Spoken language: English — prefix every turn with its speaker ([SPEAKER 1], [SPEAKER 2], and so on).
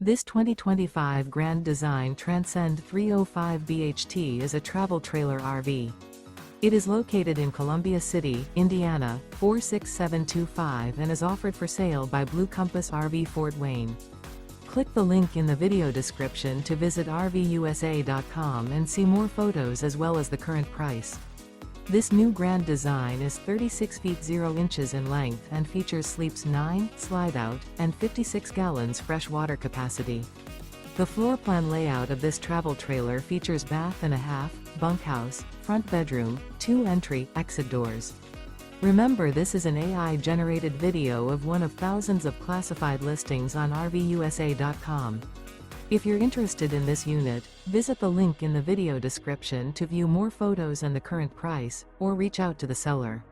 [SPEAKER 1] This 2025 Grand Design Transcend 305 BHT is a travel trailer RV. It is located in Columbia City, Indiana, 46725 and is offered for sale by Blue Compass RV Fort Wayne. Click the link in the video description to visit RVUSA.com and see more photos as well as the current price. This new Grand Design is 36 feet 0 inches in length and features sleeps 9, slide-out, and 56 gallons fresh water capacity. The floor plan layout of this travel trailer features bath and a half, bunkhouse, front bedroom, 2 entry/exit doors. Remember, this is an AI-generated video of one of thousands of classified listings on RVUSA.com. If you're interested in this unit, visit the link in the video description to view more photos and the current price, or reach out to the seller.